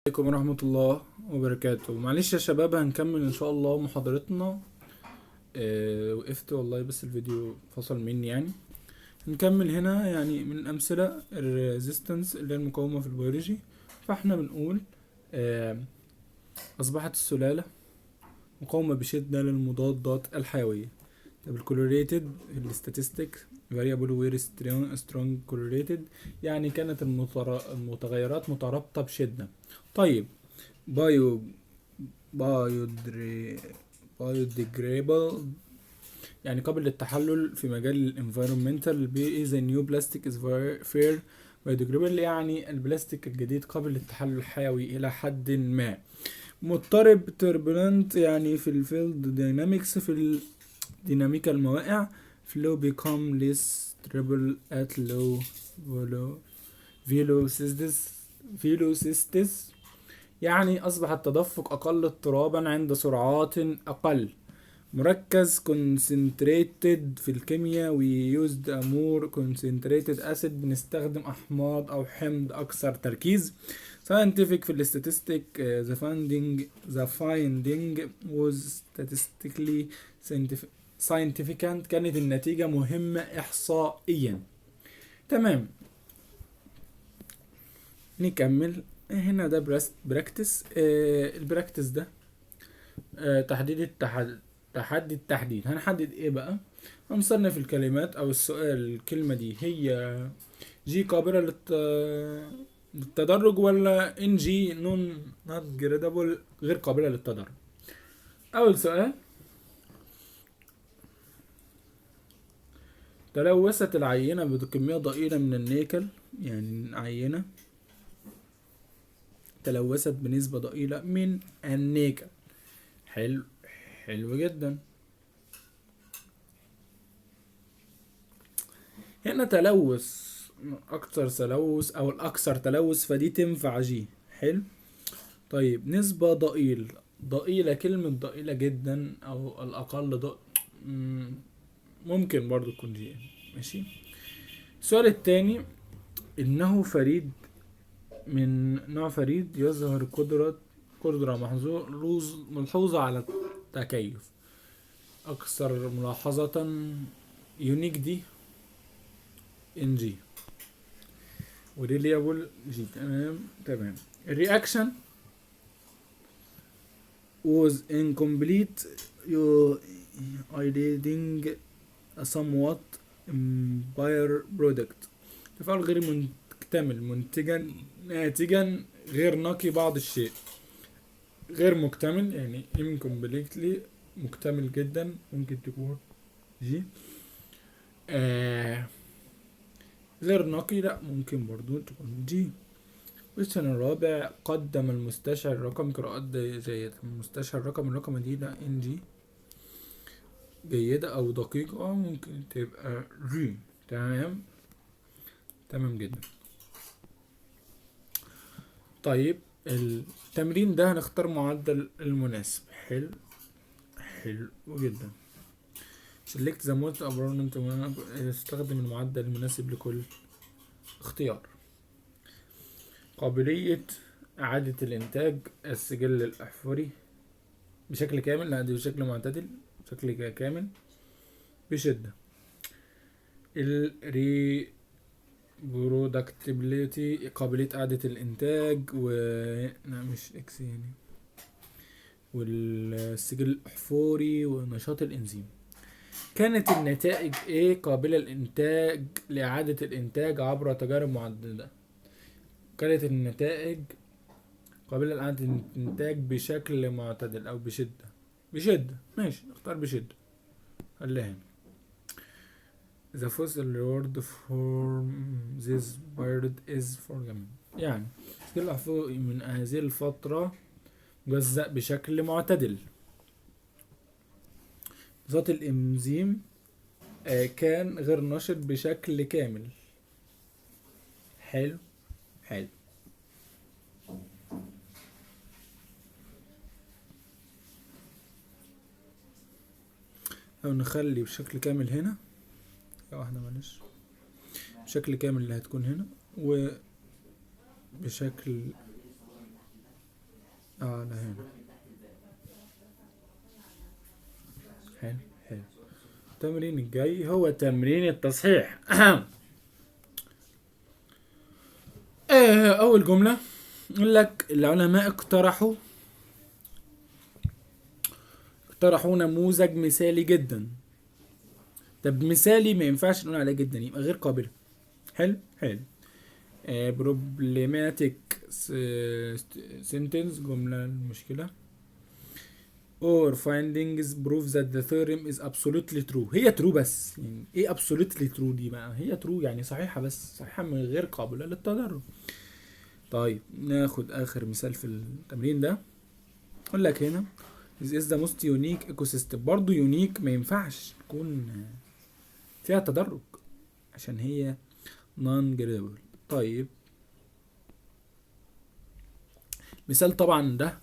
عليكم ورحمة الله وبركاته. معلش يا شباب، هنكمل ان شاء الله محاضرتنا. وقفت والله، بس الفيديو فصل مني يعني. هنكمل هنا يعني من امثلة الريزيستنس اللي هي المقاومة في البيولوجي. فاحنا بنقول اصبحت السلالة مقاومة بشدة للمضادات الحيوية. طب الكولوريتد الستاتستيك variable were strong correlated، يعني كانت المتغيرات مترابطة بشدة. طيب بايو بايودري biodegradable، يعني قابل للتحلل في مجال الانفيرومنتال. بي the new plastic is fair biodegradable، يعني البلاستيك الجديد قابل للتحلل الحيوي إلى حد ما. مضطرب turbulent، يعني في الفيلد داينامكس، في ديناميكا المواقع. flow become less stable at low velocities، يعني أصبح التدفق أقل اضطرابا عند سرعات أقل. مركز concentrated في الكيمياء، we used a more concentrated acid، بنستخدم أحماض أو حمض أكثر تركيز. scientific في الاستاتستيك the finding was statistically significant، كانت النتيجة مهمة إحصائيا. تمام، نكمل هنا. ده براكتس. البراكتس ده تحديد تحدي التحديد. هنحدد ايه بقى؟ هنصنف الكلمات او السؤال. الكلمة دي هي جي قابلة للتدرج، ولا ان جي نوت جريدابل غير قابلة للتدرج. اول سؤال: تلوثت العينة بكمية ضئيلة من النيكل، يعني عينة تلوثت بنسبة ضئيلة من النيكل. حلو، حلو جدا. هنا تلوث اكثر تلوث او الاكثر تلوث، فدي تنفع جي. حلو. طيب نسبة ضئيلة، كلمة ضئيلة جدا او الاقل ممكن برضو تكون جي. ماشي. السؤال التاني: انه فريد من نوع فريد يظهر قدرة ملحوظة على التكيف. اكثر ملاحظة يونيك دي ان جي، وريليابل جي. تمام. الرياكشن was incomplete yielding a somewhat impure product. تفاعل غير مكتمل ناتجا غير نقي بعض الشيء. غير مكتمل يعني incompletely، مكتمل جدا ممكن تكون جي. غير نقي لا، ممكن برضو تكون جي. السنة الرابع: قدم المستشعر رقم قراءات جيدة. المستشعر الرقم دي لا، ان جي. جيدة او دقيقة ممكن تبقى جي. تمام، تمام جدا. طيب التمرين ده هنختار معدل المناسب. حلو، حلو جدا. select the most appropriate، استخدم المعدل المناسب لكل اختيار. قابلية إعادة الإنتاج السجل الأحفوري بشكل كامل، لا دي بشكل معتدل، بشكل كامل بشدة. الريبرودكتبيليتي قابلية إعادة الإنتاج لا مش إكس يعني، والسجل الأحفوري ونشاط الإنزيم. كانت النتائج إيه؟ قابلة للإنتاج لإعادة الإنتاج عبر تجارب معددة. كانت النتائج قابلة لإعادة الإنتاج بشكل معتدل أو بشدة. ماشي، نختار بشدة. خليها هنا. The fossil reward for this period is forgiven، يعني من هذه الفترة مجزأ بشكل معتدل. ذات الإنزيم كان غير نشط بشكل كامل. حلو، حلو. أو نخلي بشكل كامل هنا، واحدة معلش، بشكل كامل اللي هتكون هنا، وبشكل هنا. حلو حلو. التمرين الجاي هو تمرين التصحيح. اول جملة يقول لك العلماء اقترحوا نموذج مثالي جدا. طب مثالي ما ينفعش نقول عليه جدا، يبقى غير قابل. حلو حلو. problematic sentence، جملة المشكلة. or findings prove that the theorem is absolutely true. هي true بس، يعني ايه absolutely true دي بقى؟ هي true يعني صحيحة، بس صحيحة من غير قابلة للتدرج. طيب ناخد اخر مثال في التمرين ده. اقول لك هنا this is the most unique ecosystem. برضو unique ما ينفعش تكون فيها تدرج عشان هي non gradable. طيب مثال طبعا ده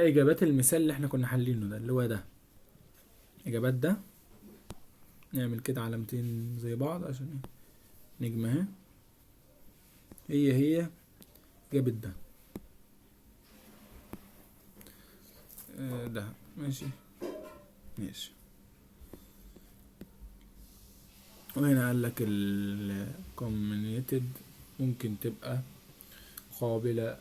اجابات المثال اللي احنا كنا حلينه ده، اللي هو ده اجابات ده. نعمل كده علامتين زي بعض عشان نجمعها. هي اجابة ده. ده ماشي. وهنا قال لك ال comminated ممكن تبقى قابلة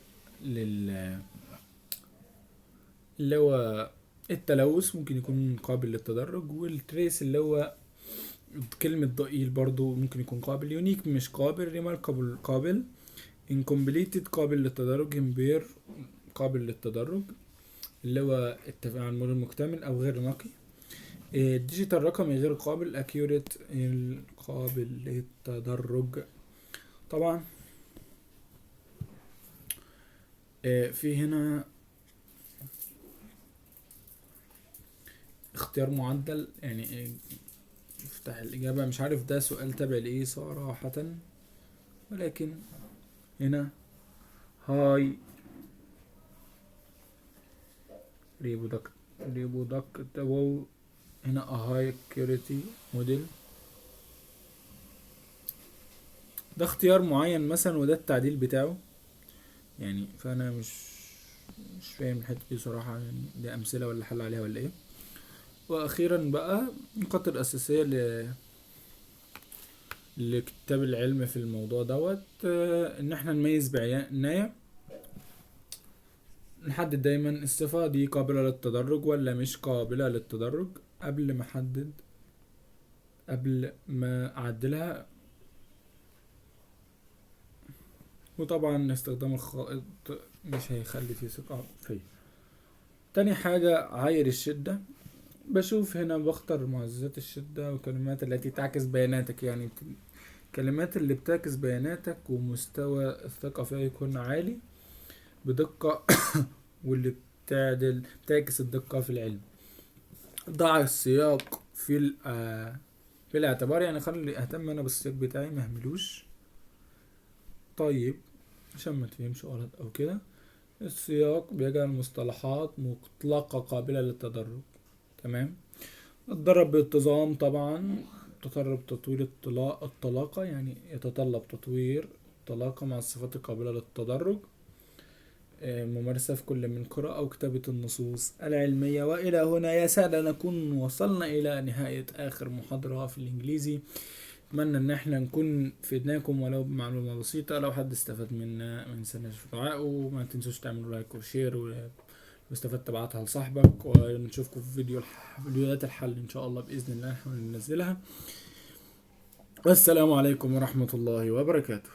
اللي هو التلوث ممكن يكون قابل للتدرج، والتريس اللي هو كلمة ضئيل برضو ممكن يكون قابل. يونيك مش قابل. ريماركابل قابل. انكمبليتد قابل للتدرج. امبير قابل للتدرج اللي هو التفاعل غير مكتمل او غير نقي. الديجيتال رقمي غير قابل. اكيوريت قابل للتدرج. طبعا في هنا اختيار معدل، يعني افتح الإجابة. مش عارف ده سؤال تابع لإيه صراحة، ولكن هنا هاي reproducible. هنا هاي accuracy موديل. ده اختيار معين مثلا، وده التعديل بتاعه يعني. فأنا مش فاهم الحتة دي صراحة، يعني دي أمثلة ولا حل عليها ولا إيه. وأخيرا بقى النقاط الأساسية لكتاب العلم في الموضوع دوت. ان احنا نميز بعناية. نحدد دايما الصفة دي قابلة للتدرج ولا مش قابلة للتدرج قبل ما اعدلها. وطبعا استخدام الخائط مش هيخلي فيه ثقة فيه. تاني حاجة عاير الشدة. بشوف هنا بختار معززات الشدة والكلمات التي تعكس بياناتك، يعني الكلمات اللي بتعكس بياناتك ومستوى الثقة فيها يكون عالي بدقة واللي بتعكس الدقة في العلم. ضع السياق في الاعتبار، يعني خلي اهتم انا بالسياق بتاعي مهملوش. طيب عشان ما تفهمش غلط او كده، السياق بيجعل المصطلحات مطلقة قابلة للتدرج. تمام. اتدرب بانتظام طبعا. تطلب تطوير الطلاقة، يعني يتطلب تطوير الطلاقة مع الصفات القابلة للتدرج. ممارسة في كل من قراءة أو كتابة النصوص العلمية. وإلى هنا يسعد نكون وصلنا إلى نهاية آخر محاضرة في الإنجليزي. أتمنى إن احنا نكون فدناكم ولو بمعلومة بسيطة. لو حد استفاد منا ما تنسوناش في دعائه، ما تنسوش تعملوا لايك وشير، واستفدت تبعتها لصاحبك. ونشوفكم في فيديوهات الحل إن شاء الله بإذن الله نحاول ننزلها. والسلام عليكم ورحمة الله وبركاته.